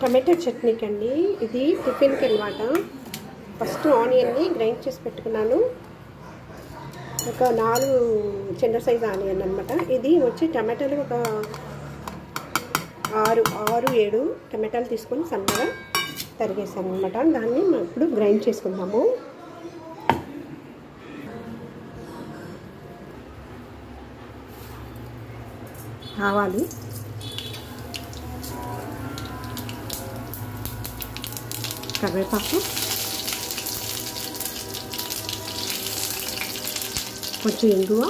Tomato చట్నీకి అండి. ఇది టిఫిన్కి అనమాట. ఫస్ట్ ఆనియన్ని గ్రైండ్ చేసి పెట్టుకున్నాను. ఒక 4 చిన్న సైజు ఆనియన్ అనమాట. ఇది వచ్చి టమాటాలు ఒక 6-7 టమాటాలు తీసుకొని సన్నగా తరిగేసాను అనమాట. దాన్ని ఇప్పుడు గ్రైండ్ చేసుకుందాము. ఆవాలు, కరివేపాకు, కొంచెం ఇంగువ,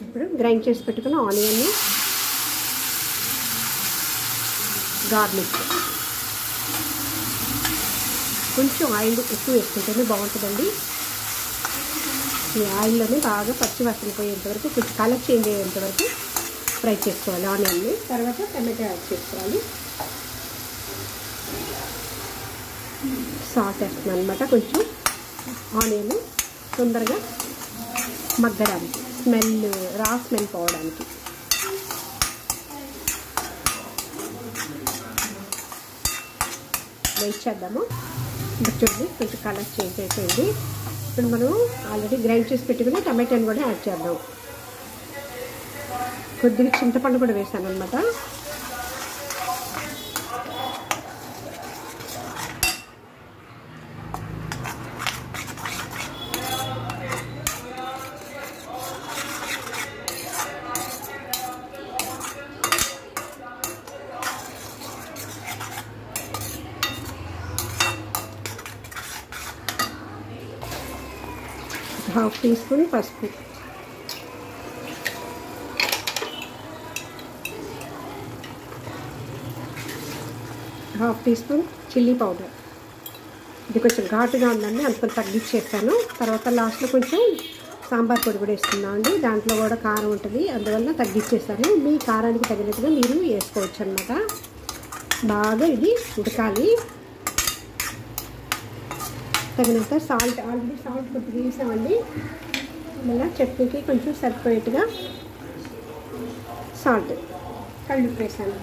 ఇప్పుడు గ్రైండ్ చేసి పెట్టుకున్న ఆనియన్ని, గార్లిక్, కొంచెం ఆయిల్ ఎక్కువ వేసుకుంటేనే బాగుంటుందండి. ఈ ఆయిల్లోనే బాగా పచ్చి వాసన పోయేంతవరకు, కొంచెం కలర్ చేంజ్ అయ్యేంతవరకు ఫ్రై చేసుకోవాలి ఆనియన్ని. తర్వాత టమాటో యాడ్ చేసుకోవాలి. సాల్ట్ వేస్తున్నాను అనమాట. కొంచెం ఆనియన్ తొందరగా మగ్గడానికి, రా స్మెల్ పోవడానికి. వెయిట్ చేద్దాము. చూడండి, కొంచెం కలర్ చేంజ్ అయిపోయింది. ఇప్పుడు మనం ఆల్రెడీ గ్రైండ్ చేసి పెట్టుకుని టమాటాని కూడా యాడ్ చేద్దాం. కొద్దిగా చింతపండు కూడా వేసాను అనమాట. హాఫ్ టీ స్పూన్ పసుపు, half teaspoon chilli powder. ఇది కొంచెం ఘాటుగా ఉందండి, అందుకొని తగ్గించేస్తాను. తర్వాత లాస్ట్లో కొంచెం సాంబార్ పొడి కూడా వేస్తున్నాం అండి. దాంట్లో కూడా కారం ఉంటుంది, అందువల్ల తగ్గించేస్తాను. మీ కారానికి తగినట్టుగా మీరు వేసుకోవచ్చు అన్నమాట. బాగా ఇది ఉడకాలి. తగినంత సాల్ట్, ఆల్రెడీ సాల్ట్ కొద్దిగా వేసామండి. మళ్ళీ చట్నీకి కొంచెం సరిపోయేట్టుగా సాల్ట్, కళ్ళుప్పు వేసాను.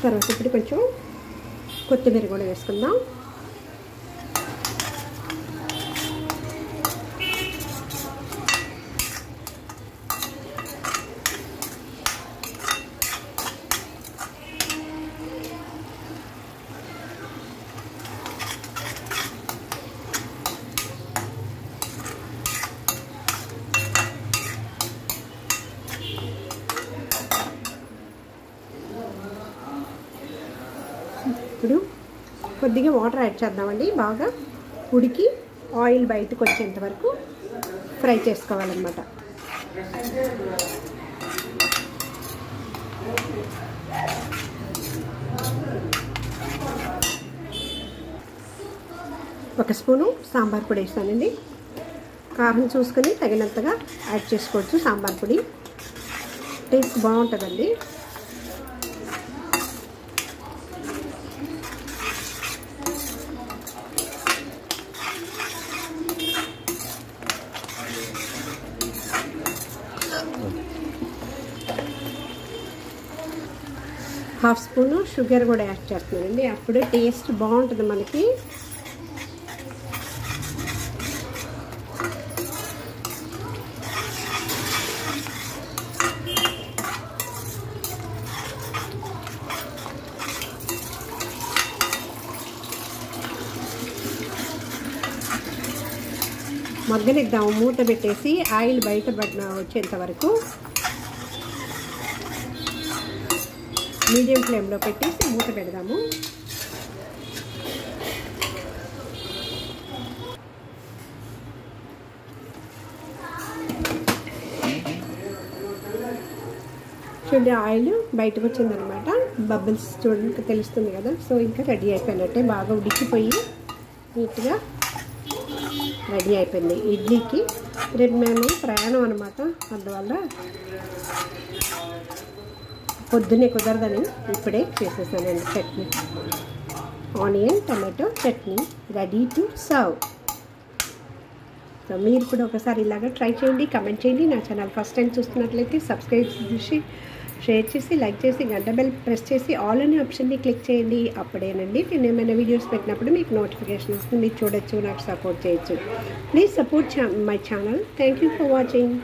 తర్వాత ఇప్పుడు కొంచెం కొత్తిమీర కూడా వేసుకుందాం. ఇప్పుడు కొద్దిగా వాటర్ యాడ్ చేద్దామండి. బాగా ఉడికి ఆయిల్ బయటకు వచ్చేంత వరకు ఫ్రై చేసుకోవాలన్నమాట. ఒక స్పూను సాంబార్ పొడి వేసానండి. కారం చూసుకొని తగినంతగా యాడ్ చేసుకోవచ్చు. సాంబార్ పొడి టేస్ట్ బాగుంటుందండి. హాఫ్ స్పూను షుగర్ కూడా యాడ్ చేస్తున్నానండి. అప్పుడే టేస్ట్ బాగుంటుంది మనకి. మగ్గనిద్దాము మూత పెట్టేసి, ఆయిల్ బయట వచ్చేంత వరకు మీడియం ఫ్లేమ్లో పెట్టేసి మూత పెడదాము. చూడండి, ఆయిల్ బయటకు వచ్చిందనమాట. బబుల్స్ చూడండి తెలుస్తుంది కదా. సో ఇంకా రెడీ అయిపోయినట్టే, బాగా ఉడికిపోయి నీట్గా రెడీ అయిపోయింది ఇడ్లీకి. రేపు మేము ప్రయాణం అనమాట, అందువల్ల పొద్దున్నే కుదరదని ఇప్పుడే చేసేసానండి chutney. Onion tomato chutney ready to serve. So మీరు కూడా ఒకసారి ఇలాగ ట్రై చేయండి, కమెంట్ చేయండి. నా ఛానల్ ఫస్ట్ టైం చూస్తున్నట్లయితే సబ్స్క్రైబ్ చేసి, షేర్ చేసి, లైక్ చేసి, గంట బెల్ ప్రెస్ చేసి ఆల్ అనే ఆప్షన్ని క్లిక్ చేయండి. అప్పుడేనండి నేను ఏమైనా వీడియోస్ పెట్టినప్పుడు మీకు నోటిఫికేషన్ వస్తుంది, మీరు చూడొచ్చు, నాకు సపోర్ట్ చేయొచ్చు. Please support my channel. Thank you for watching.